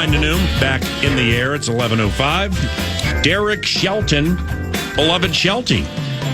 9 to noon, back in the air. It's 11:05. Derek Shelton, beloved Shelty,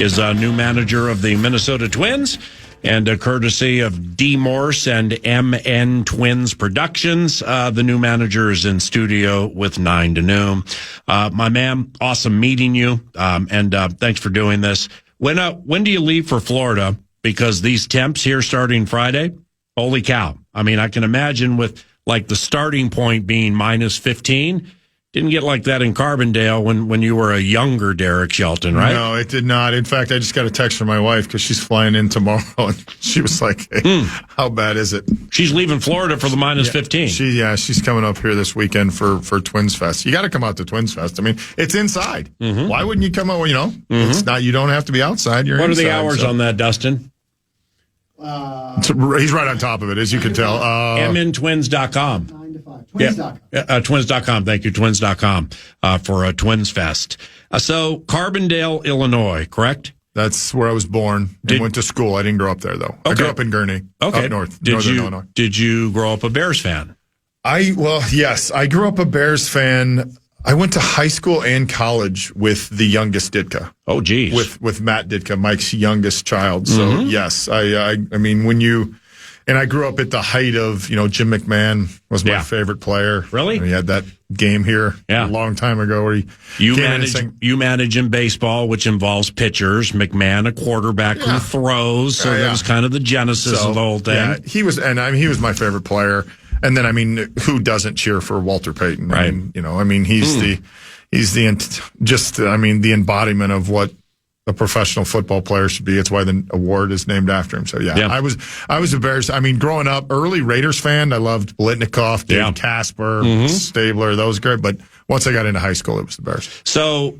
is a new manager of the Minnesota Twins. And courtesy of D. Morse and MN Twins Productions, the new manager is in studio with 9 to noon. My man, awesome meeting you, and thanks for doing this. When do you leave for Florida? Because these temps here starting Friday, holy cow. I mean, I can imagine with like the starting point being minus 15. Didn't get like that in Carbondale when you were a younger Derek Shelton, right? No, it did not. In fact, I just got a text from my wife because she's flying in tomorrow, and she was like, hey, how bad is it? She's leaving Florida for the minus 15. She's coming up here this weekend for Twins Fest. You got to come out to Twins Fest. I mean, it's inside. Mm-hmm. Why wouldn't you come out? It's not. You don't have to be outside. You're What inside, are the hours on that, Dustin? He's right on top of it, as you can tell. MNTwins.com. 9 to 5. Twins.com. Yeah, Twins.com. Thank you, Twins.com, for a Twins Fest. So, Carbondale, Illinois, correct? That's where I was born and went to school. I didn't grow up there, though. Okay. I grew up in Gurnee, up northern Illinois. Did you grow up a Bears fan? Yes. I grew up a Bears fan. I went to high school and college with the youngest Ditka. Oh, geez. With Matt Ditka, Mike's youngest child. So, yes, I mean, and I grew up at the height of, Jim McMahon was my favorite player. Really? And he had that game here a long time ago where you manage in baseball, which involves pitchers. McMahon, a quarterback who throws. So that was kind of the genesis of the whole thing. Yeah, he was my favorite player. And then, who doesn't cheer for Walter Payton? Right. He's the embodiment of what a professional football player should be. It's why the award is named after him. So I was a Bears. Growing up, early Raiders fan. I loved Blitnikoff, Dave Casper, Stabler. That was great. But once I got into high school, it was the Bears. So,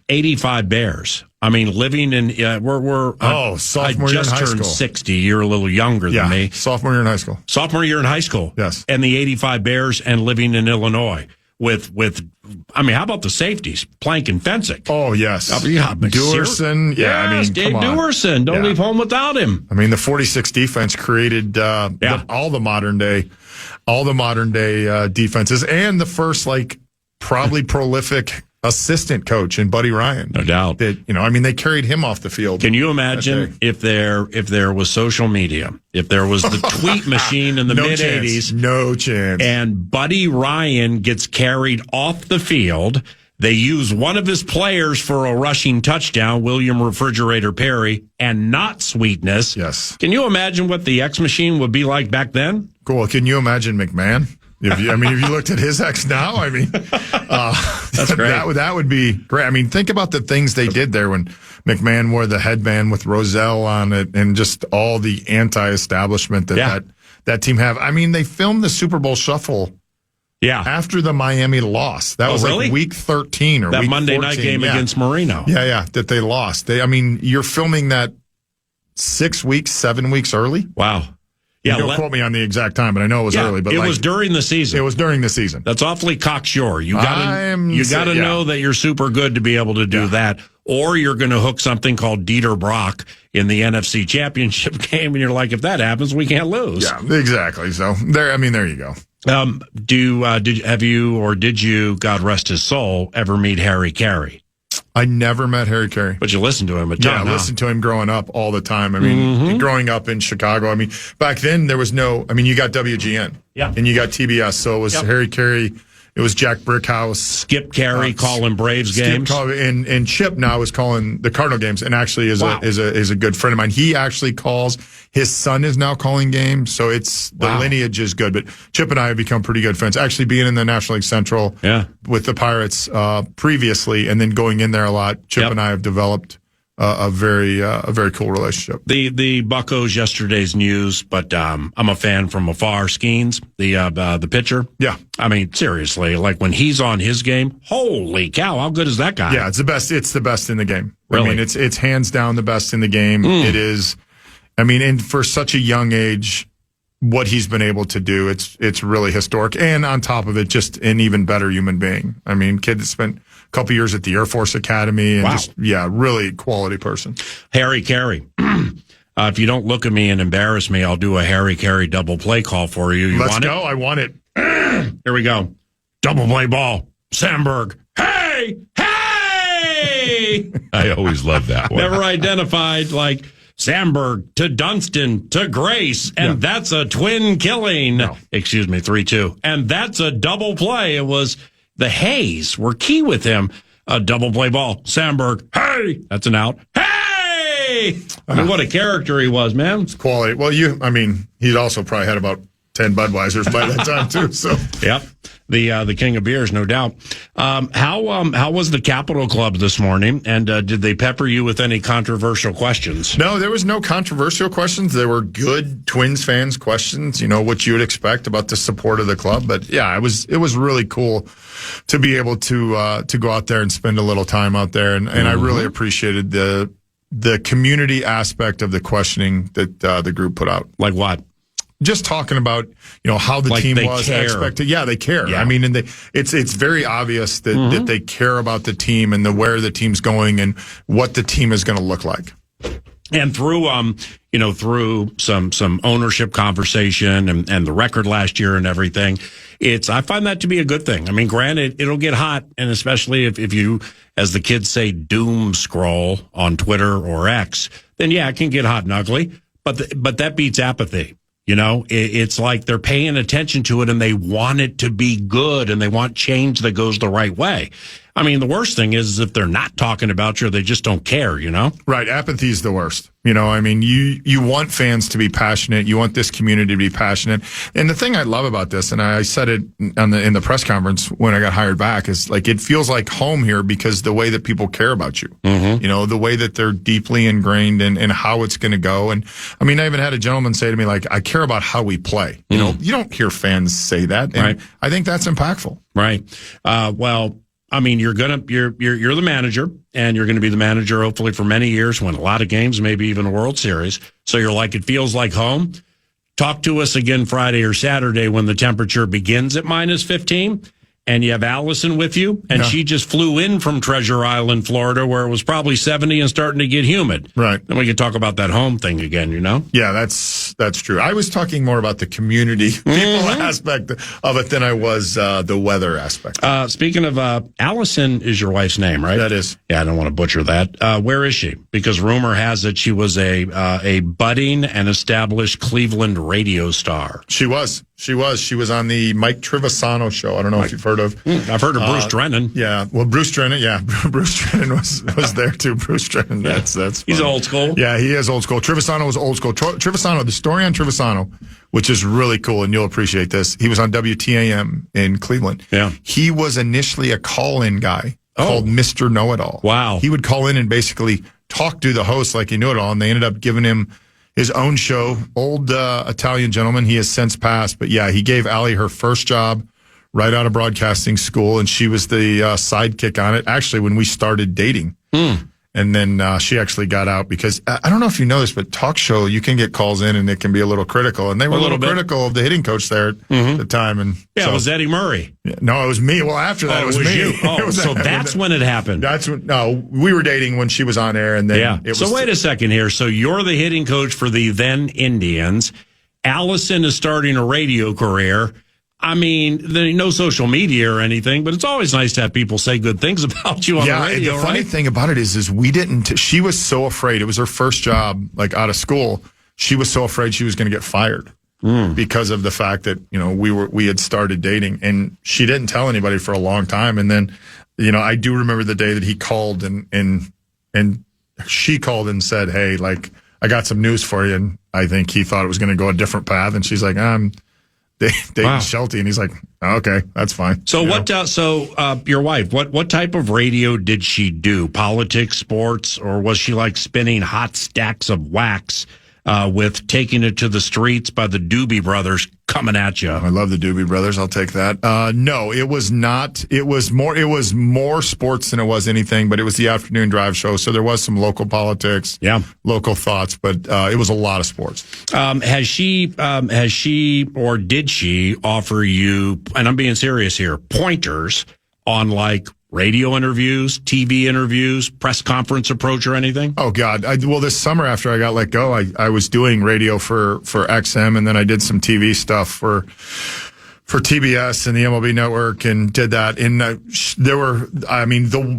85 Bears. Living in sophomore I year in high just turned school. 60. You're a little younger than me. Sophomore year in high school. Sophomore year in high school. Yes. And the 85 Bears and living in Illinois with how about the safeties? Plank and Fensick. Oh, yes. Duerson. Yes, Dave Duerson. Don't leave home without him. The 46 defense created all the modern day defenses, and the first probably prolific assistant coach in Buddy Ryan. No doubt. They carried him off the field. Can you imagine if there was social media, if there was the tweet machine in the mid-'80s? No chance. And Buddy Ryan gets carried off the field. They use one of his players for a rushing touchdown, William Refrigerator Perry, and not Sweetness. Yes. Can you imagine what the X machine would be like back then? Cool. Can you imagine McMahon? If you looked at his ex now, that's great. That would be great. Think about the things they did there when McMahon wore the headband with Roselle on it, and just all the anti-establishment that team have. They filmed the Super Bowl Shuffle. Yeah. After the Miami loss. That was really? Week 13 or that week Monday 14. night game against Marino. Yeah, that they lost. You're filming that 7 weeks early. Wow. Yeah, don't quote me on the exact time, but I know it was early. But it was during the season. It was during the season. That's awfully cocksure. You gotta know that you're super good to be able to do that, or you're going to hook something called Dieter Brock in the NFC Championship game, and you're like, if that happens, we can't lose. Yeah, exactly. So there you go. Did you, God rest his soul, ever meet Harry Carey? I never met Harry Carey. But you listened to him a ton. Yeah, I listened to him growing up all the time. Growing up in Chicago. Back then there was no, you got WGN. Yeah. And you got TBS. So it was Harry Carey. It was Jack Brickhouse. Skip Carey calling Braves games. And Chip now is calling the Cardinal games, and actually is a good friend of mine. He actually calls. His son is now calling games, so it's the lineage is good. But Chip and I have become pretty good friends. Actually, being in the National League Central with the Pirates previously, and then going in there a lot, Chip and I have developed a very cool relationship. The Buccos yesterday's news, but I'm a fan from afar. Skeens, the pitcher. Yeah, seriously, when he's on his game, holy cow, how good is that guy? Yeah, it's the best. It's the best in the game. Really? It's hands down the best in the game. It is. And for such a young age, what he's been able to do, it's really historic. And on top of it, just an even better human being. Kid that spent a couple years at the Air Force Academy, and really quality person. Harry Carey. If you don't look at me and embarrass me, I'll do a Harry Carey double play call for you. Let's go. I want it. Here we go. double play ball, Sandberg. Hey! Hey! I always love that one. Never identified, like, Sandberg to Dunston to Grace, and that's a twin killing. No. Excuse me, 3-2. And that's a double play. It was the Hayes were key with him. A double play ball. Sandberg. Hey! That's an out. Hey! I mean, what a character he was, man. It's quality. Well, he'd also probably had about 10 Budweisers by that time, too. So, yep. The king of beers, no doubt. How was the Capitol Club this morning? And did they pepper you with any controversial questions? No, there was no controversial questions. There were good Twins fans questions. You know what you would expect about the support of the club. But yeah, it was really cool to be able to go out there and spend a little time out there. And I really appreciated the community aspect of the questioning that the group put out. Like what? Just talking about, how the team was expected. Yeah, they care. Yeah. I mean, and it's very obvious that they care about the team and where the team's going and what the team is going to look like. And through, through some ownership conversation and the record last year and everything, I find that to be a good thing. I mean, granted, it'll get hot, and especially if you, as the kids say, doom scroll on Twitter or X, then yeah, it can get hot and ugly. But that beats apathy. It's like they're paying attention to it and they want it to be good and they want change that goes the right way. I mean, the worst thing is if they're not talking about you or they just don't care, Right. Apathy is the worst. I mean, you want fans to be passionate. You want this community to be passionate. And the thing I love about this, and I said it in the press conference when I got hired back, is like it feels like home here because the way that people care about you, the way that they're deeply ingrained in how it's going to go. And I mean, I even had a gentleman say to me, like, I care about how we play. You don't hear fans say that. And right. I think that's impactful. Right. Well, I mean, you're the manager, and you're going to be the manager hopefully for many years, win a lot of games, maybe even a World Series. So you're like, it feels like home. Talk to us again Friday or Saturday when the temperature begins at -15, and you have Allison with you, and she just flew in from Treasure Island, Florida, where it was probably 70 and starting to get humid. Right. Then we can talk about that home thing again, Yeah, that's true. I was talking more about the community people aspect of it than I was the weather aspect. Speaking of, Allison is your wife's name, right? That is. Yeah, I don't want to butcher that. Where is she? Because rumor has it she was a budding and established Cleveland radio star. She was. She was on the Mike Trivisano show. I don't know if you've heard of. I've heard of Bruce Drennan. Yeah, well, Bruce Drennan. Yeah, Bruce Drennan was there too. Bruce Drennan. That's funny. He's old school. Yeah, he is old school. Trivisano was old school. Trivisano. The story on Trivisano, which is really cool, and you'll appreciate this. He was on WTAM in Cleveland. Yeah, he was initially a call-in guy called Mr. Know-It-All. Wow. He would call in and basically talk to the host like he knew it all, and they ended up giving him his own show. Old Italian gentleman. He has since passed, but yeah, he gave Allie her first job right out of broadcasting school, and she was the sidekick on it. Actually, when we started dating, and then she actually got out because I don't know if you know this, but talk show you can get calls in and it can be a little critical, and they were a little critical of the hitting coach there at the time. And yeah, so, it was Eddie Murray. Yeah, no, it was me. Well, after that, it was me. You. Oh, so that's when it happened. We were dating when she was on air, and then it was. So wait a second here. So you're the hitting coach for the then Indians. Allison is starting a radio career. I mean, there's no social media or anything, but it's always nice to have people say good things about you on the radio, the funny thing about it is we didn't. She was so afraid. It was her first job, like out of school. She was so afraid she was going to get fired because of the fact that we had started dating, and she didn't tell anybody for a long time. And then, I do remember the day that he called and she called and said, "Hey, like I got some news for you." And I think he thought it was going to go a different path, and she's like, Derek Shelton, and he's like, oh, okay, that's fine. So your wife, what type of radio did she do? Politics, sports, or was she like spinning hot stacks of wax with Taking It to the Streets by the Doobie Brothers coming at you? I love the Doobie Brothers. I'll take that. No, it was not. It was more sports than it was anything, but it was the afternoon drive show. So there was some local politics, local thoughts, but it was a lot of sports. Has she or did she offer you, and I'm being serious here, pointers on like radio interviews, TV interviews, press conference approach, or anything? Oh, God. Well, this summer after I got let go, I was doing radio for XM, and then I did some TV stuff for for TBS and the MLB Network and did that. And there were,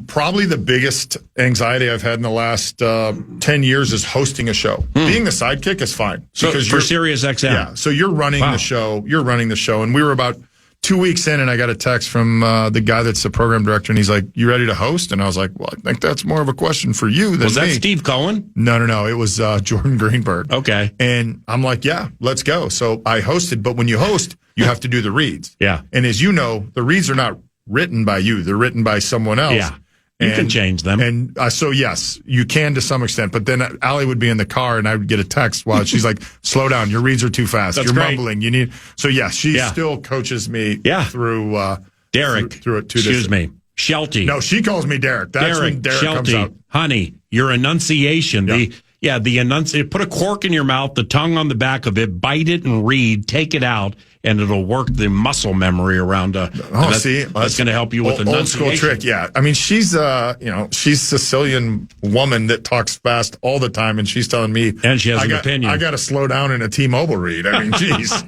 probably the biggest anxiety I've had in the last 10 years is hosting a show. Being the sidekick is fine. So because for Sirius XM. Yeah. So you're running the show. You're running the show. And we were about 2 weeks in, and I got a text from the guy that's the program director, and he's like, "You ready to host?" And I was like, "Well, I think that's more of a question for you than me." Was that Steve Cohen? No. It was Jordan Greenberg. Okay. And I'm like, "Yeah, let's go." So I hosted, but when you host, you have to do the reads. Yeah. And as you know, the reads are not written by you; they're written by someone else. Yeah. You can change them. And so, yes, you can to some extent. But then Allie would be in the car, and I would get a text while she's like, "Slow down. Your reads are too fast. That's You're great. mumbling. You need." So, yes, she still coaches me through Derek. Through it. Excuse me. Shelty. No, she calls me Derek. That's when Derek comes out. Honey, your enunciation. Yeah. The enunciation. Put a cork in your mouth, the tongue on the back of it, bite it and read, take it out, and it'll work the muscle memory around. That's going to help you with enunciation. Old school trick, yeah. I mean, she's she's Sicilian woman that talks fast all the time, and she's telling me, and she has an opinion. I got to slow down in a T-Mobile read. I mean, geez.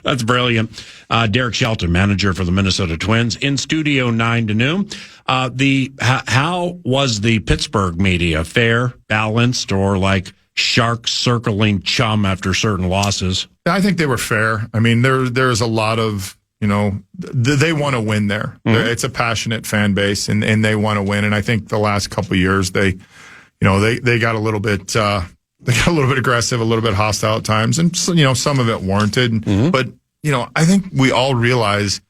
That's brilliant. Derek Shelton, manager for the Minnesota Twins, in studio 9 to noon. How was the Pittsburgh media? Fair, balanced, or like sharks circling chum after certain losses? I think they were fair. I mean, there's a lot of, they want to win there. Mm-hmm. It's a passionate fan base, and they want to win. And I think the last couple of years, they got a little bit, aggressive, a little bit hostile at times, and some of it warranted. Mm-hmm. But I think we all realize,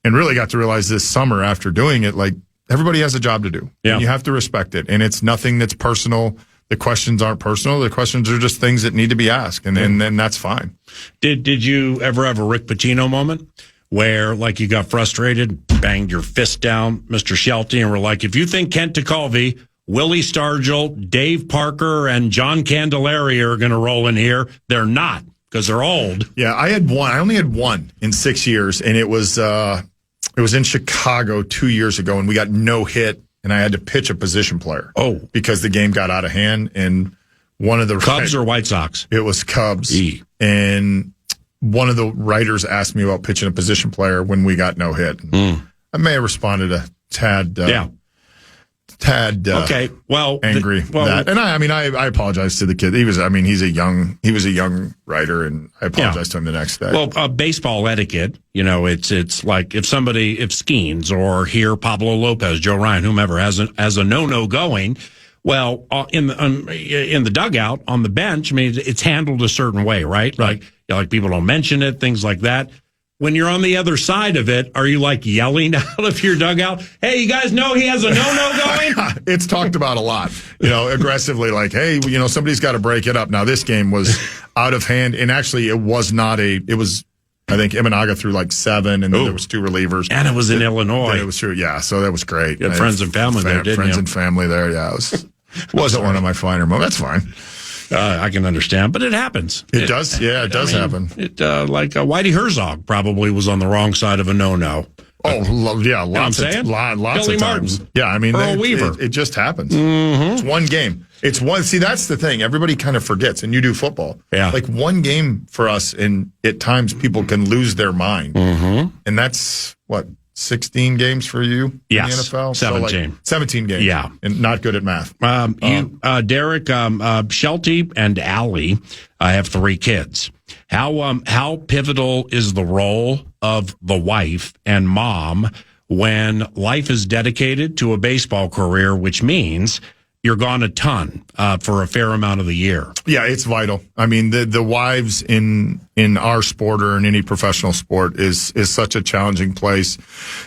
and really got to realize this summer after doing it, like everybody has a job to do. Yeah. And you have to respect it, and it's nothing that's personal. The questions aren't personal. The questions are just things that need to be asked, and then that's fine. Did you ever have a Rick Pitino moment where, like, you got frustrated, banged your fist down, Mr. Shelty, and were like, if you think Kent DeColvey, Willie Stargell, Dave Parker, and John Candelaria are going to roll in here, they're not, because they're old. Yeah, I had one. I only had one in 6 years, and it was in Chicago 2 years ago, and we got no hit. And I had to pitch a position player. Oh. Because the game got out of hand. And one of the Cubs or White Sox? It was Cubs. And one of the writers asked me about pitching a position player when we got no hit. I may have responded a tad. Okay. Well, angry. That. And I apologize to the kid. He's a young writer, and I apologized to him the next day. Well, baseball etiquette, it's like if Skeens or here Pablo Lopez, Joe Ryan, whomever has a no going. Well, in the dugout on the bench, I mean, it's handled a certain way, right? Like people don't mention it, things like that. When you're on the other side of it, are you like yelling out of your dugout, "Hey, you guys know he has a no going"? It's talked about a lot, aggressively, like, "Hey, somebody's got to break it up." Now, this game was out of hand, and actually, it was, I think Imanaga threw like 7, and then there was 2 relievers. And it was in Illinois. It was true, yeah, so that was great. You had friends and family there, didn't you? Friends and family there, yeah. It wasn't one of my finer moments. That's fine. I can understand, but it happens. It does. Yeah, it does happen. Whitey Herzog probably was on the wrong side of a no-no. Oh, yeah, lots of Billy times. Martin. Yeah, Earl Weaver. It just happens. Mm-hmm. It's one game. See, that's the thing. Everybody kind of forgets, and you do football. Yeah. Like one game for us, and at times people can lose their mind. Mm-hmm. And that's, 16 games for you in the NFL? 17. 17 games. Yeah. And not good at math. Derek, Shelty, and Allie have 3 kids. How pivotal is the role of the wife and mom when life is dedicated to a baseball career, which means you're gone a ton for a fair amount of the year? Yeah, it's vital. I mean, the wives in our sport or in any professional sport is such a challenging place.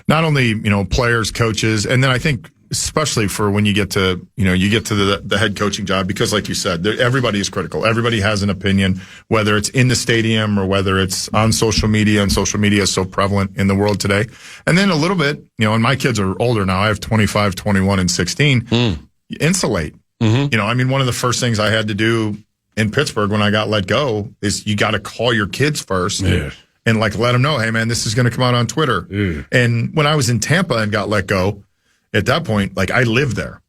Not only, players, coaches, and then I think especially for when you get to the head coaching job, because like you said, everybody is critical. Everybody has an opinion, whether it's in the stadium or whether it's on social media, and social media is so prevalent in the world today. And then a little bit, and my kids are older now. I have 25, 21, and 16. Insulate. Mm-hmm. One of the first things I had to do in Pittsburgh when I got let go is you got to call your kids first and let them know, hey man, this is going to come out on Twitter. And when I was in Tampa and got let go, at that point, I lived there.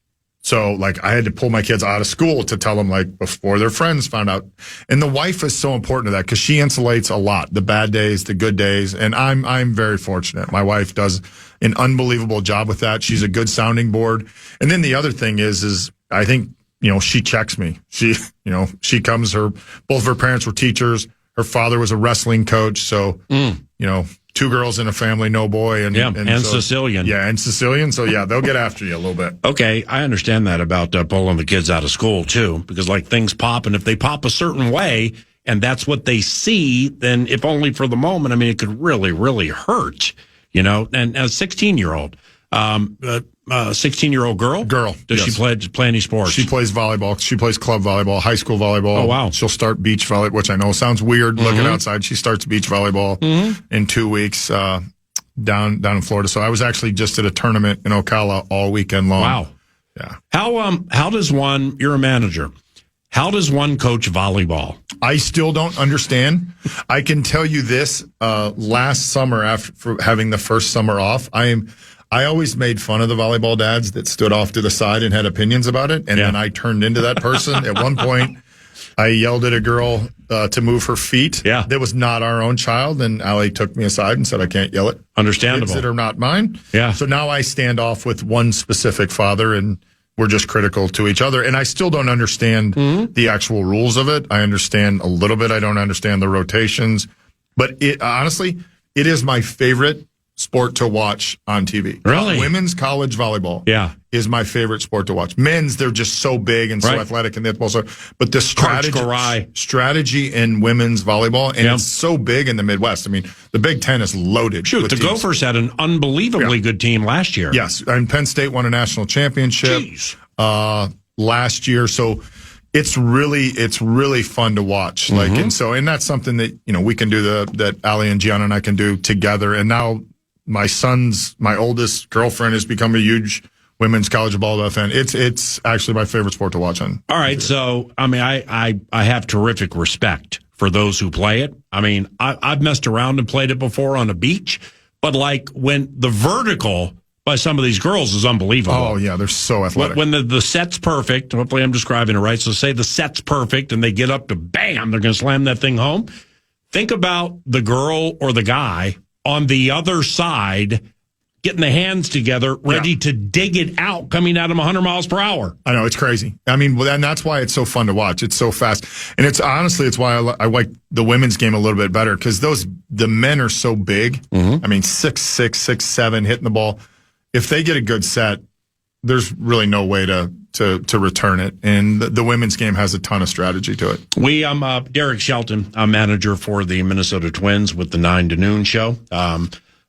So, like, I had to pull my kids out of school to tell them, like, before their friends found out. And the wife is so important to that because she insulates a lot, the bad days, the good days. And I'm very fortunate. My wife does an unbelievable job with that. She's a good sounding board. And then the other thing is I think, she checks me. She comes, both of her parents were teachers. Her father was a wrestling coach. So, two girls in a family, no boy. And so, Sicilian. Yeah, and Sicilian. So, yeah, they'll get after you a little bit. Okay, I understand that about pulling the kids out of school, too, because, like, things pop, and if they pop a certain way, and that's what they see, then if only for the moment, I mean, it could really, really hurt, And a 16-year-old, 16-year-old girl? Does she play any sports? She plays volleyball. She plays club volleyball, high school volleyball. Oh, wow. She'll start beach volleyball, which I know sounds weird looking outside. She starts beach volleyball in 2 weeks down in Florida. So I was actually just at a tournament in Ocala all weekend long. Wow. Yeah. How does one, you're a manager, how does one coach volleyball? I still don't understand. I can tell you this, last summer for having the first summer off, I always made fun of the volleyball dads that stood off to the side and had opinions about it. And then I turned into that person. At one point, I yelled at a girl to move her feet. Yeah. That was not our own child. And Allie took me aside and said, I can't yell it. Understandable. Kids that are not mine. Yeah. So now I stand off with one specific father and we're just critical to each other. And I still don't understand the actual rules of it. I understand a little bit. I don't understand the rotations. But honestly, it is my favorite sport to watch on TV. Really? Women's college volleyball is my favorite sport to watch. Men's, they're just so big and so athletic and so, but the strategy in women's volleyball, and it's so big in the Midwest. I mean, the Big Ten is loaded. Shoot, the Gophers had an unbelievably good team last year. Yes, and Penn State won a national championship last year. So it's really fun to watch. Like, and that's something that, we can do that Allie and Gianna and I can do together. And now my oldest girlfriend has become a huge women's college volleyball fan. It's actually my favorite sport to watch on. All right. So, I mean, I have terrific respect for those who play it. I mean, I've messed around and played it before on a beach, but like when the vertical by some of these girls is unbelievable. Oh, yeah. They're so athletic. When the set's perfect, hopefully I'm describing it right. So say the set's perfect and they get up to bam, they're going to slam that thing home. Think about the girl or the guy on the other side getting the hands together, ready to dig it out, coming at them 100 miles per hour. I know, it's crazy. I mean, and that's why it's so fun to watch. It's so fast. And it's why I like the women's game a little bit better, because the men are so big. I mean, 6'6", 6'7", hitting the ball. If they get a good set, there's really no way to return it. And the women's game has a ton of strategy to it. I'm Derek Shelton. I'm manager for the Minnesota Twins with the 9 to noon show.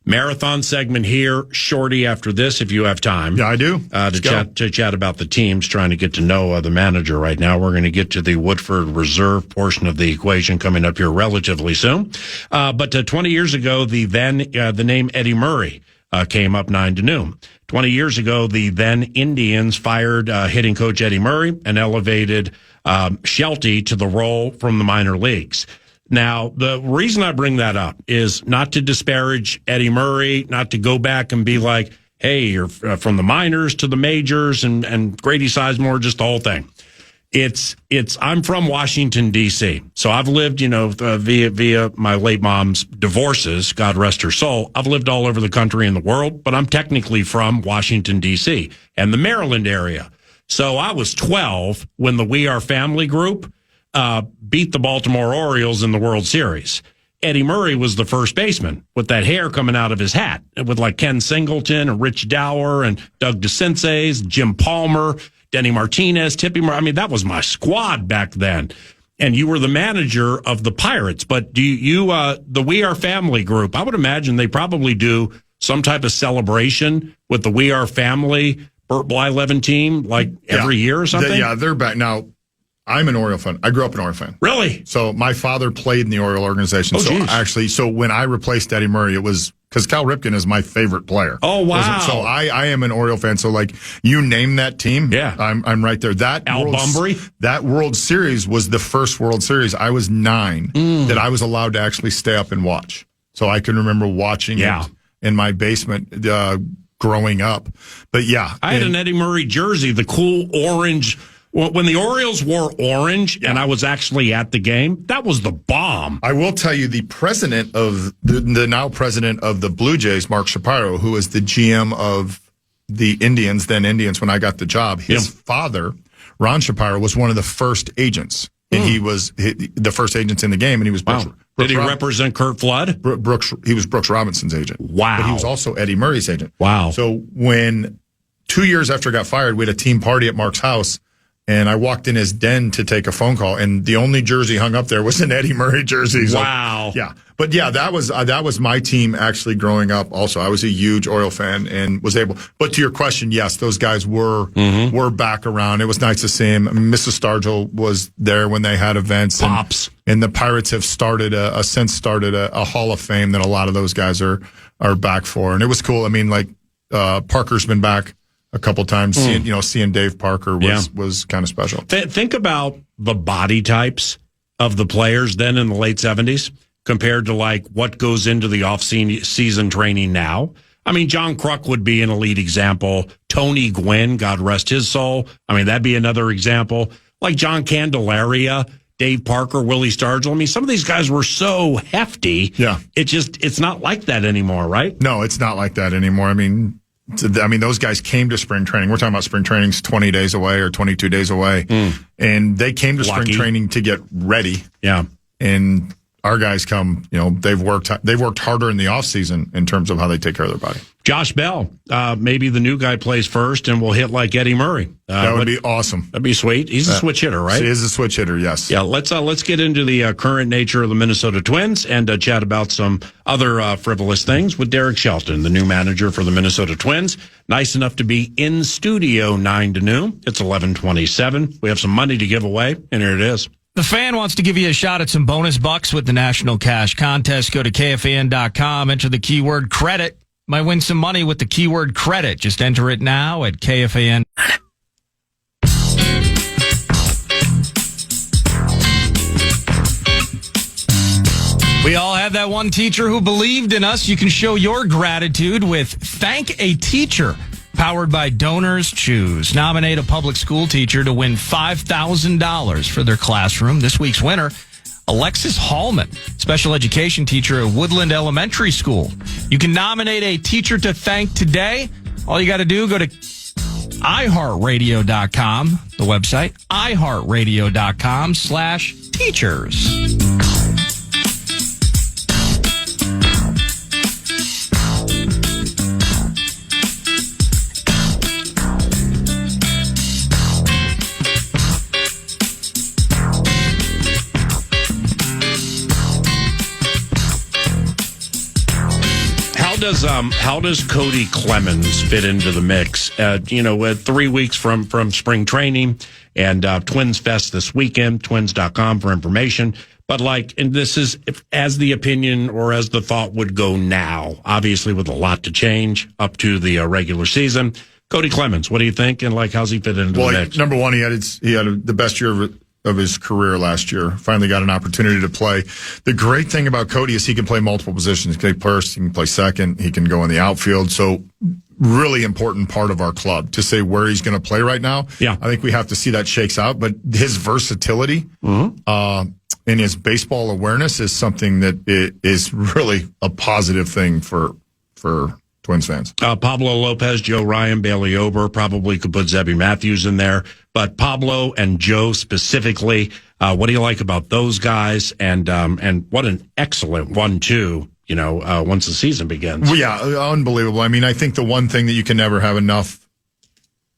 Marathon segment here, shorty after this, if you have time. Yeah, I do. To chat about the teams, trying to get to know the manager right now. We're going to get to the Woodford Reserve portion of the equation coming up here relatively soon. But 20 years ago, the name Eddie Murray came up 9 to noon. 20 years ago, the then Indians fired hitting coach Eddie Murray and elevated Shelty to the role from the minor leagues. Now, the reason I bring that up is not to disparage Eddie Murray, not to go back and be like, hey, you're from the minors to the majors and Grady Sizemore, just the whole thing. I'm from Washington, D.C., so I've lived, via my late mom's divorces, God rest her soul. I've lived all over the country and the world, but I'm technically from Washington, D.C. and the Maryland area. So I was 12 when the We Are Family group beat the Baltimore Orioles in the World Series. Eddie Murray was the first baseman with that hair coming out of his hat, with like Ken Singleton and Rich Dower and Doug DeCinces, Jim Palmer, Denny Martinez, Tippy. I mean, that was my squad back then. And you were the manager of the Pirates. But the We Are Family group, I would imagine they probably do some type of celebration with the We Are Family Burt Blyleven team, like every year or something? They're back. Now, I'm an Oriole fan. I grew up an Oriole fan. Really? So my father played in the Oriole organization. So when I replaced Eddie Murray, it was because Cal Ripken is my favorite player. Oh, wow. So I am an Oriole fan. So like you name that team, I'm right there. Al Bunbury? That World Series was the first World Series. I was 9 that I was allowed to actually stay up and watch. So I can remember watching it in my basement. growing up. But yeah. I had an Eddie Murray jersey, the cool orange. When the Orioles wore orange and I was actually at the game, that was the bomb. I will tell you, the president of the now president of the Blue Jays, Mark Shapiro, who was the GM of the Indians, then Indians when I got the job, his father, Ron Shapiro, was one of the first agents. And he was the first agents in the game, and he was Brooks. Did he represent Kurt Flood? He was Brooks Robinson's agent. Wow. But he was also Eddie Murray's agent. Wow. So when 2 years after I got fired, we had a team party at Mark's house, and I walked in his den to take a phone call, and the only jersey hung up there was an Eddie Murray jersey. So, wow. Yeah. But yeah, that was my team actually growing up also. I was a huge Oriole fan and was able, but to your question, yes, those guys were back around. It was nice to see him. I mean, Mrs. Stargell was there when they had events. Pops. And the Pirates have started a Hall of Fame that a lot of those guys are back for. And it was cool. I mean, like, Parker's been back a couple times. Seeing Dave Parker was kind of special. Think about the body types of the players then in the late 70s compared to like what goes into the off-season training now. I mean, John Kruk would be an elite example. Tony Gwynn, God rest his soul. I mean, that'd be another example. Like John Candelaria, Dave Parker, Willie Stargell. I mean, some of these guys were so hefty. Yeah. It's not like that anymore, right? No, it's not like that anymore. I mean, those guys came to spring training. We're talking about spring training's 20 days away or 22 days away. And they came to spring training to get ready. Yeah. And our guys come, they've worked harder in the off season in terms of how they take care of their body. Josh Bell, maybe the new guy plays first and will hit like Eddie Murray. That would be awesome. That'd be sweet. He's a switch hitter, right? He is a switch hitter, yes. Yeah, let's get into the current nature of the Minnesota Twins and chat about some other frivolous things with Derek Shelton, the new manager for the Minnesota Twins. Nice enough to be in studio 9 to noon. It's 11:27. We have some money to give away, and here it is. The Fan wants to give you a shot at some bonus bucks with the National Cash Contest. Go to KFAN.com, enter the keyword credit. Might win some money with the keyword credit. Just enter it now at KFAN. We all had that one teacher who believed in us. You can show your gratitude with Thank a Teacher, powered by Donors Choose. Nominate a public school teacher to win $5,000 for their classroom. This week's winner, Alexis Hallman, special education teacher at Woodland Elementary School. You can nominate a teacher to thank today. All you got to do, go to iHeartRadio.com, the website, iHeartRadio.com/teachers. How does Cody Clemens fit into the mix? 3 weeks from spring training and Twins Fest this weekend, twins.com for information. But and this is as the opinion or as the thought would go now, obviously with a lot to change up to the regular season. Cody Clemens, what do you think? And how's he fit into the mix? Number one, he had the best year of his career last year. Finally got an opportunity to play. The great thing about Cody is he can play multiple positions. He can play first, he can play second, he can go in the outfield. So really important part of our club to say where he's going to play right now. Yeah. I think we have to see that shakes out, but his versatility, and his baseball awareness is something that is really a positive thing for Twins fans. Pablo Lopez, Joe Ryan, Bailey Ober, probably could put Zebby Matthews in there. But Pablo and Joe specifically, what do you like about those guys? And what an excellent 1-2, once the season begins. Well, yeah, unbelievable. I mean, I think the one thing that you can never have enough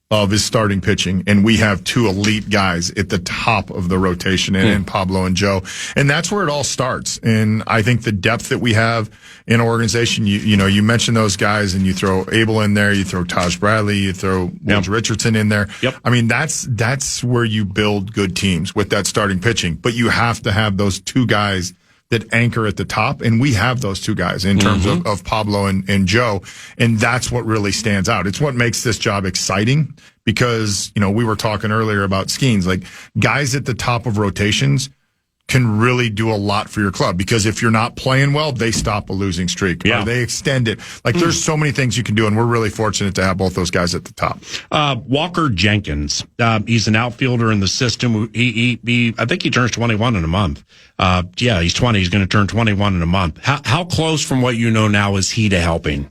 of is starting pitching, and we have two elite guys at the top of the rotation in Pablo and Joe, and that's where it all starts. And I think the depth that we have in our organization, you mentioned those guys, and you throw Abel in there, you throw Taj Bradley, you throw Woods Richardson in there. Yep. I mean, that's where you build good teams with that starting pitching, but you have to have those two guys that anchor at the top, and we have those two guys in terms of Pablo and Joe, and that's what really stands out. It's what makes this job exciting because, we were talking earlier about Skeens, guys at the top of rotations can really do a lot for your club, because if you're not playing well, they stop a losing streak. Yeah. Or they extend it. Like, there's so many things you can do, and we're really fortunate to have both those guys at the top. Walker Jenkins, he's an outfielder in the system. He I think he turns 21 in a month. He's 20. He's going to turn 21 in a month. How close, from what you know now, is he to helping?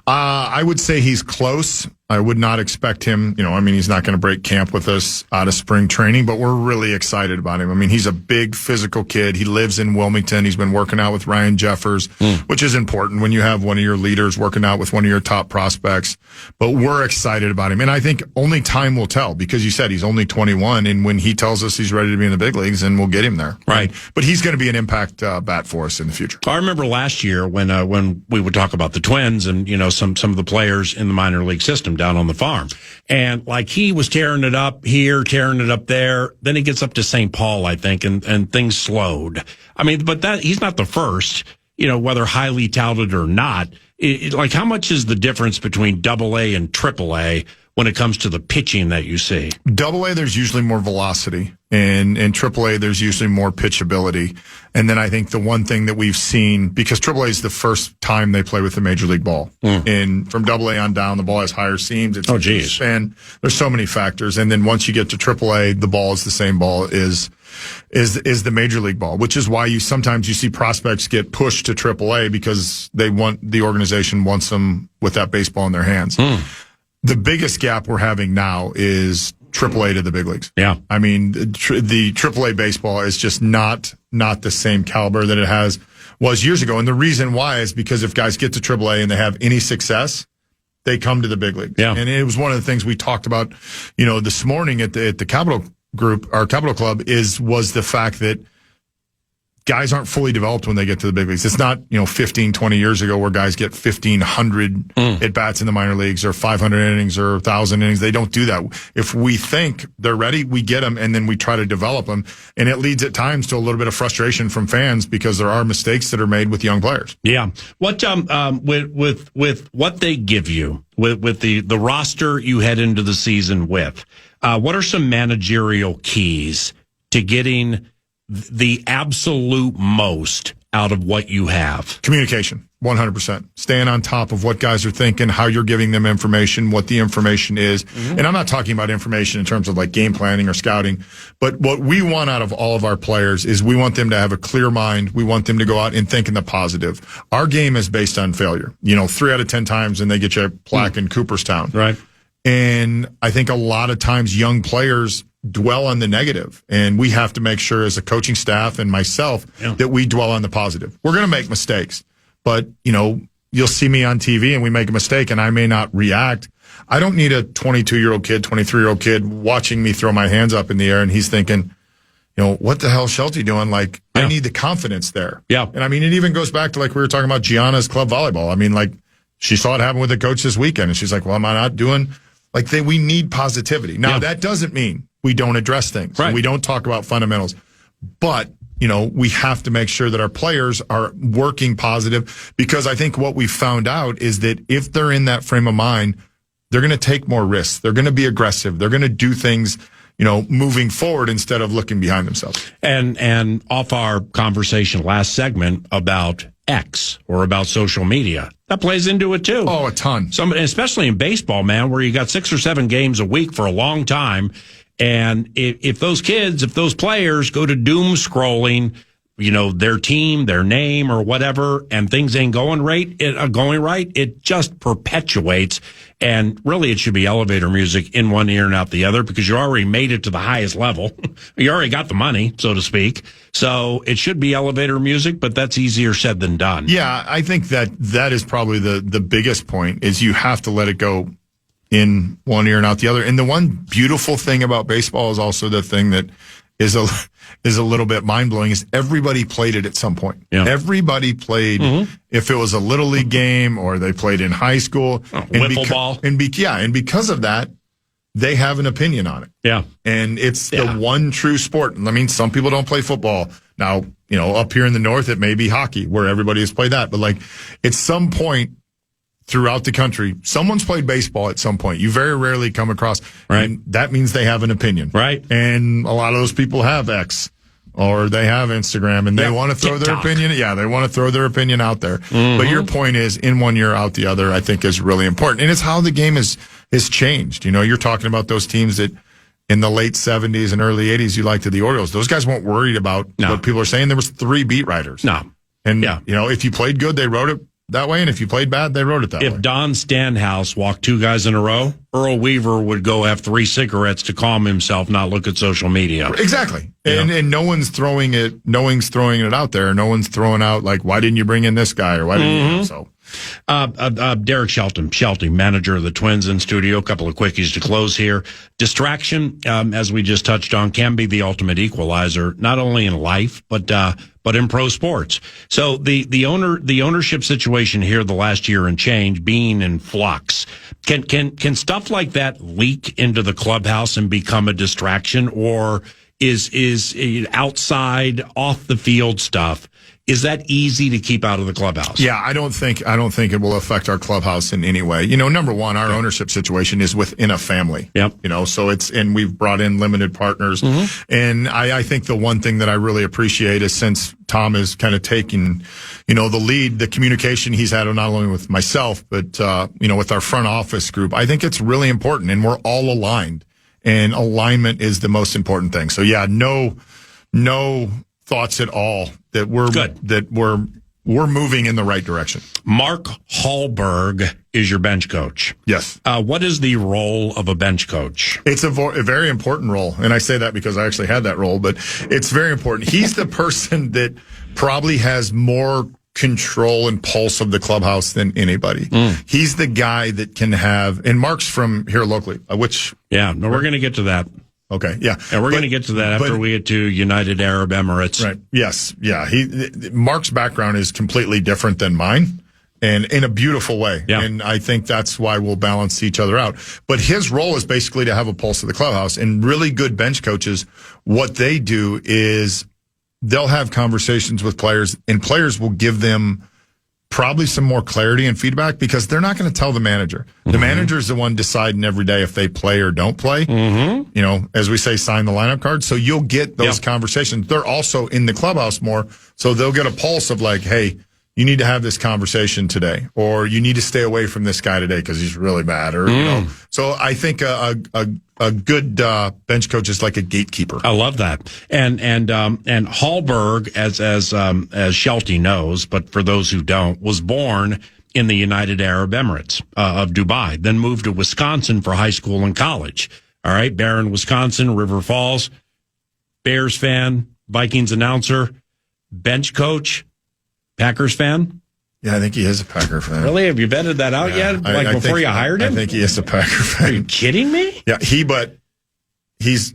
I would say he's close. I would not expect him, he's not going to break camp with us out of spring training, but we're really excited about him. I mean, he's a big physical kid. He lives in Wilmington. He's been working out with Ryan Jeffers, which is important when you have one of your leaders working out with one of your top prospects. But we're excited about him. And I think only time will tell, because you said he's only 21. And when he tells us he's ready to be in the big leagues, then we'll get him there. Right. But he's going to be an impact bat for us in the future. I remember last year when we would talk about the Twins and, some of the players in the minor league system down on the farm. And like, he was tearing it up here, tearing it up there. Then he gets up to St. Paul, I think, and things slowed. I mean, but he's not the first, whether highly touted or not. Like, how much is the difference between AA and AAA when it comes to the pitching that you see? AA, there's usually more velocity, and in AAA, there's usually more pitchability. And then I think the one thing that we've seen, because AAA is the first time they play with the major league ball, and from AA on down, the ball has higher seams. It's spin. There's so many factors. And then once you get to AAA, the ball is the same ball is the major league ball, which is why sometimes you see prospects get pushed to AAA, because the organization wants them with that baseball in their hands. The biggest gap we're having now is AAA to the big leagues. Yeah. I mean, the AAA baseball is just not the same caliber that it was years ago. And the reason why is because if guys get to AAA and they have any success, they come to the big leagues. Yeah. And it was one of the things we talked about, this morning at the Capital Group, our Capital Club, was the fact that guys aren't fully developed when they get to the big leagues. It's not, 15, 20 years ago where guys get 1,500 at-bats in the minor leagues, or 500 innings, or 1,000 innings. They don't do that. If we think they're ready, we get them, and then we try to develop them. And it leads at times to a little bit of frustration from fans, because there are mistakes that are made with young players. Yeah. What, with what they give you, with the roster you head into the season with, what are some managerial keys to getting the absolute most out of what you have? Communication, 100%. Staying on top of what guys are thinking, how you're giving them information, what the information is. And I'm not talking about information in terms of like game planning or scouting, but what we want out of all of our players is we want them to have a clear mind. We want them to go out and think in the positive. Our game is based on failure. 3 out of 10 times, and they get you a plaque in Cooperstown. Right. And I think a lot of times young players dwell on the negative, and we have to make sure as a coaching staff and myself that we dwell on the positive. We're going to make mistakes, but you'll see me on TV and we make a mistake and I may not react. I don't need a 22-year-old kid, 23-year-old kid watching me throw my hands up in the air and he's thinking, what the hell is Shelty doing? Like, I need the confidence there. Yeah. And I mean, it even goes back to like we were talking about Gianna's club volleyball. I mean, like, she saw it happen with the coach this weekend and she's like, well, am I not doing like we need positivity. Now that doesn't mean we don't address things. Right. We don't talk about fundamentals. But, we have to make sure that our players are working positive, because I think what we found out is that if they're in that frame of mind, they're going to take more risks. They're going to be aggressive. They're going to do things, moving forward instead of looking behind themselves. And off our conversation last segment about X or about social media, that plays into it too. Oh, a ton. Especially in baseball, man, where you got 6 or 7 games a week for a long time. And if those players go to doom scrolling, their team, their name or whatever, and things ain't going right, it just perpetuates. And really, it should be elevator music in one ear and out the other, because you already made it to the highest level. You already got the money, so to speak. So it should be elevator music, but that's easier said than done. Yeah, I think that is probably the biggest point, is you have to let it go in one ear and out the other. And the one beautiful thing about baseball is also the thing that is a little bit mind-blowing, is everybody played it at some point. Yeah. Everybody played, if it was a little league game or they played in high school. Wiffle ball. And because of that, they have an opinion on it. Yeah. And it's the one true sport. I mean, some people don't play football. Now, up here in the north, it may be hockey, where everybody has played that. But like, at some point throughout the country, someone's played baseball at some point. You very rarely come across, right? And that means they have an opinion, right? And a lot of those people have X. or they have Instagram, and they want to throw their opinion. Yeah, they want to throw their opinion out there. But your point is, in one year, out the other, I think is really important. And it's how the game is changed. You're talking about those teams that in the late 70s and early 80s, you liked the Orioles. Those guys weren't worried about what people are saying. There was 3 beat writers. No. And, if you played good, they wrote it that way, and if you played bad, they wrote it that way. If Don Stanhouse walked 2 guys in a row, Earl Weaver would go have 3 cigarettes to calm himself, not look at social media. Exactly. And no one's throwing it out there. No one's throwing out, like, why didn't you bring in this guy, or why didn't you? So. Derek Shelton, manager of the Twins in studio. A couple of quickies to close here. Distraction, as we just touched on, can be the ultimate equalizer, not only in life, but in pro sports. So the ownership situation here the last year and change being in flux. Can stuff like that leak into the clubhouse and become a distraction, or is outside off the field stuff? Is that easy to keep out of the clubhouse? Yeah, I don't think it will affect our clubhouse in any way. Number one, our ownership situation is within a family. Yep. So and we've brought in limited partners. And I think the one thing that I really appreciate is, since Tom is kind of taking, the lead, the communication he's had not only with myself, but, with our front office group, I think it's really important, and we're all aligned, and alignment is the most important thing. So yeah, no thoughts at all that we're moving in the right direction. Mark Hallberg is your bench coach. Yes. What is the role of a bench coach? It's a very important role, and I say that because I actually had that role, but it's very important. He's the person that probably has more control and pulse of the clubhouse than anybody. He's the guy that can have, and Mark's from here locally, which... Yeah, no, we're going to get to that. Okay, yeah. And we're going to get to that after we get to United Arab Emirates. Right. Yes, yeah. Mark's background is completely different than mine, and in a beautiful way. Yeah. And I think that's why we'll balance each other out. But his role is basically to have a pulse of the clubhouse. And really good bench coaches, what they do is they'll have conversations with players, and players will give them probably some more clarity and feedback, because they're not going to tell the manager. The manager is the one deciding every day if they play or don't play. As we say, sign the lineup card. So you'll get those conversations. They're also in the clubhouse more, so they'll get a pulse of like, hey, you need to have this conversation today, or you need to stay away from this guy today because he's really bad, or So I think a good bench coach is like a gatekeeper. I love that. And Hallberg, as Shelty knows, but for those who don't, was born in the United Arab Emirates of Dubai, then moved to Wisconsin for high school and college. All right, Barron, Wisconsin, River Falls, Bears fan, Vikings announcer, bench coach, Packers fan. Yeah, I think he is a Packer fan. Really? Have you vetted that out yet? Before you hired him? I think he is a Packer fan. Are you kidding me? Yeah,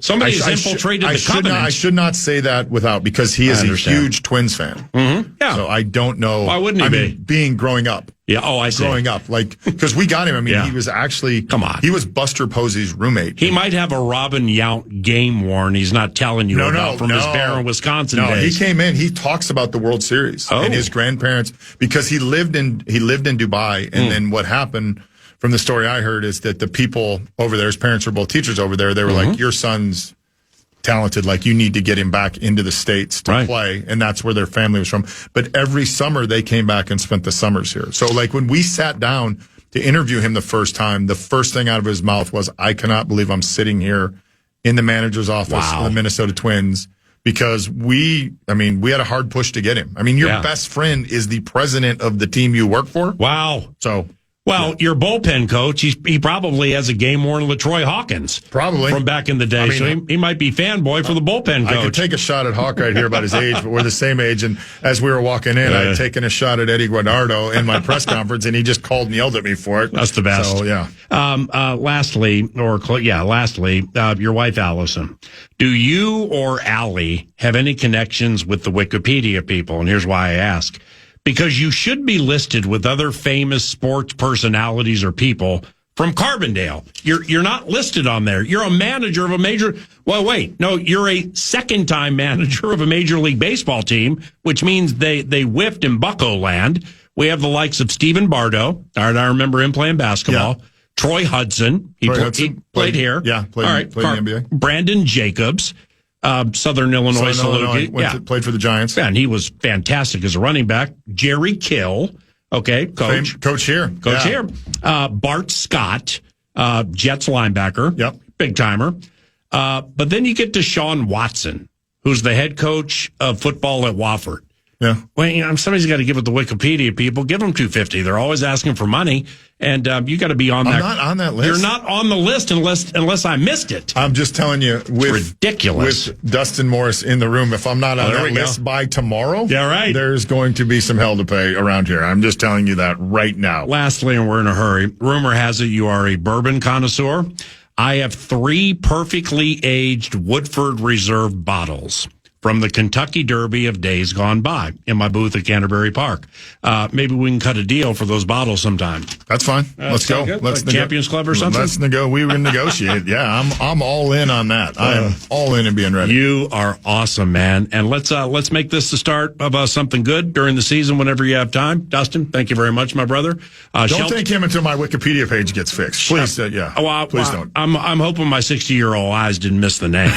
somebody has infiltrated the covenant. I should not say that because he is a huge Twins fan. Yeah. So I don't know. Why wouldn't he be? Being growing up. Yeah. Oh, I see. Growing up, because we got him. He was actually. Come on. He was Buster Posey's roommate. He might have a Robin Yount game worn. He's not telling you about from his Barron, Wisconsin days. He came in. He talks about the World Series and his grandparents, because he lived in Dubai, and then what happened, from the story I heard, is that the people over there, his parents were both teachers over there. They were like, your son's talented, you need to get him back into the States to play. And that's where their family was from. But every summer they came back and spent the summers here. So when we sat down to interview him the first time, the first thing out of his mouth was, I cannot believe I'm sitting here in the manager's office of the Minnesota Twins, because we had a hard push to get him. Your best friend is the president of the team you work for. Wow. So... Well, your bullpen coach, he probably has a game-worn LaTroy Hawkins. Probably. From back in the day. So he might be fanboy for the bullpen coach. I could take a shot at Hawk right here about his age, but we're the same age. And as we were walking in, I had taken a shot at Eddie Guardado in my press conference, and he just called and yelled at me for it. That's the best. So, yeah. Lastly, your wife, Allison. Do you or Allie have any connections with the Wikipedia people? And here's why I ask. Because you should be listed with other famous sports personalities or people from Carbondale. You're not listed on there. You're a manager of a major. Well, wait, no, you're a second-time manager of a Major League Baseball team, which means they whiffed in Bucko land. We have the likes of Stephen Bardo. All right, I remember him playing basketball. Yeah. Troy Hudson. He played here. Yeah, played in the NBA. Brandon Jacobs. Southern Illinois. Played for the Giants. Yeah, and he was fantastic as a running back. Jerry Kill, coach. Coach here. Bart Scott, Jets linebacker. Yep. Big timer. But then you get to Sean Watson, who's the head coach of football at Wofford. Yeah. Well, somebody's got to give it the Wikipedia people. Give them $250. They're always asking for money, and you got to be on that. I'm not on that list. You're not on the list unless I missed it. I'm just telling you, ridiculous. With Dustin Morris in the room, if I'm not on that list by tomorrow, there's going to be some hell to pay around here. I'm just telling you that right now. Lastly, and we're in a hurry, rumor has it you are a bourbon connoisseur. I have 3 perfectly aged Woodford Reserve bottles from the Kentucky Derby of days gone by in my booth at Canterbury Park. Maybe we can cut a deal for those bottles sometime. That's fine. Let's go. Let's Champions Club or something. Let's we can negotiate. Yeah, I'm all in on that. I am all in and being ready. You are awesome, man. And let's make this the start of something good during the season whenever you have time. Dustin, thank you very much, my brother. Don't thank him until my Wikipedia page gets fixed, please. Please don't. I'm hoping my 60-year-old eyes didn't miss the name.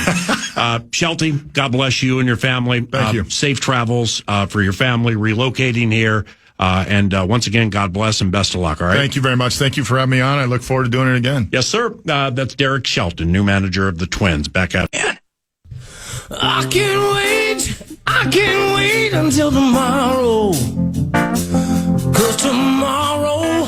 Shelty, God bless you and your family. Thank you. Safe travels for your family relocating here. And once again, God bless and best of luck. All right. Thank you very much. Thank you for having me on. I look forward to doing it again. Yes, sir. That's Derek Shelton, new manager of the Twins. Back at it. I can't wait until tomorrow. 'Cause tomorrow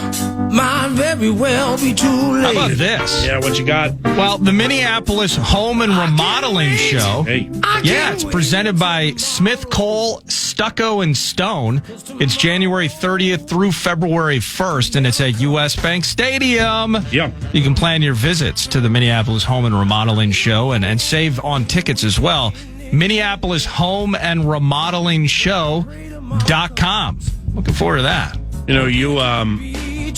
might very well be too late. How about this? Yeah, what you got? Well, the Minneapolis Home and Remodeling Show. Hey. Yeah, it's presented by Smith Cole Stucco and Stone. It's January 30th through February 1st, and it's at U.S. Bank Stadium. Yeah. You can plan your visits to the Minneapolis Home and Remodeling Show and save on tickets as well. Minneapolis Home and Remodeling Show.com. Looking forward to that. You know, you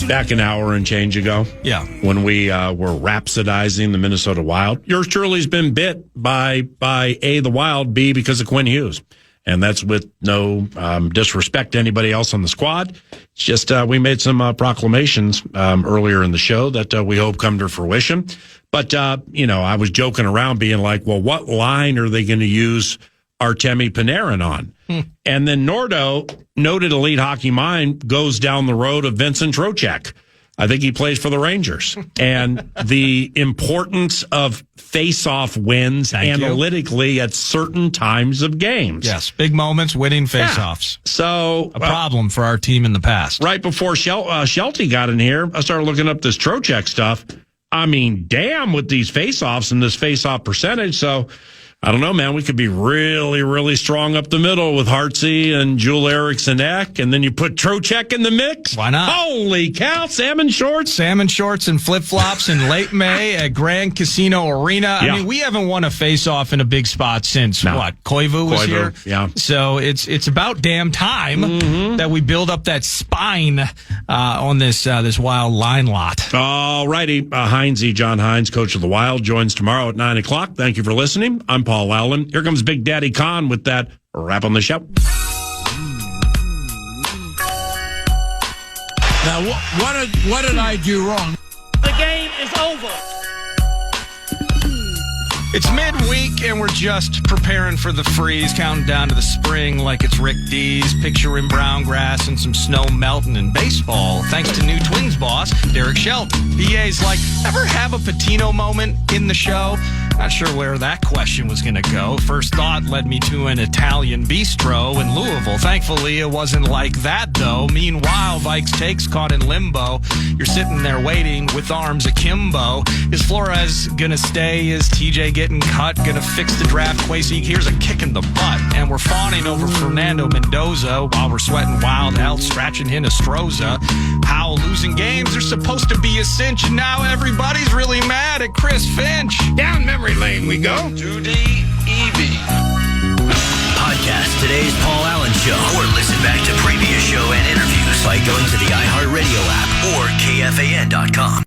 back an hour and change ago. Yeah. When we were rhapsodizing the Minnesota Wild, yours truly's been bit by A, the Wild, B, because of Quinn Hughes. And that's with no disrespect to anybody else on the squad. It's just we made some proclamations earlier in the show that we hope come to fruition. But, I was joking around being like, well, what line are they going to use Artemi Panarin on? And then Nordo, noted elite hockey mind, goes down the road of Vincent Trocheck. I think he plays for the Rangers. And the importance of face-off wins analytically at certain times of games. Yes, big moments, winning face-offs. Yeah. So a problem for our team in the past. Right before Shelty got in here, I started looking up this Trocheck stuff. I mean, damn, with these face-offs and this face-off percentage. So I don't know, man. We could be really, really strong up the middle with Hartsey and Jule Eriksson-Ek, and then you put Trocheck in the mix. Why not? Holy cow, salmon shorts and flip-flops in late May at Grand Casino Arena. Yeah. I mean, we haven't won a face-off in a big spot since, Koivu was here? Yeah. So it's about damn time that we build up that spine on this Wild line lot. All righty. Heinze, John Hines, coach of the Wild, joins tomorrow at 9 o'clock. Thank you for listening. I'm Paul Allen. Here comes Big Daddy Khan with that wrap on the show. Now, what did I do wrong? The game is over. It's midweek, and we're just preparing for the freeze, counting down to the spring like it's Rick D's, picturing brown grass and some snow melting in baseball, thanks to new Twins boss, Derek Shelton. BA's like, ever have a Patino moment in the show? Not sure where that question was going to go. First thought led me to an Italian bistro in Louisville. Thankfully, it wasn't like that, though. Meanwhile, Vikes takes caught in limbo. You're sitting there waiting with arms akimbo. Is Flores going to stay? Is TJ getting cut? Going to fix the draft? Quasi, here's a kick in the butt. And we're fawning over Fernando Mendoza while we're sweating wild health, scratching Hinostroza. Powell losing games. They're supposed to be a cinch, and now everybody's really mad at Chris Finch. Down memory lane we go. To the EV. Podcast today's Paul Allen Show, or listen back to previous show and interviews by going to the iHeartRadio app or KFAN.com.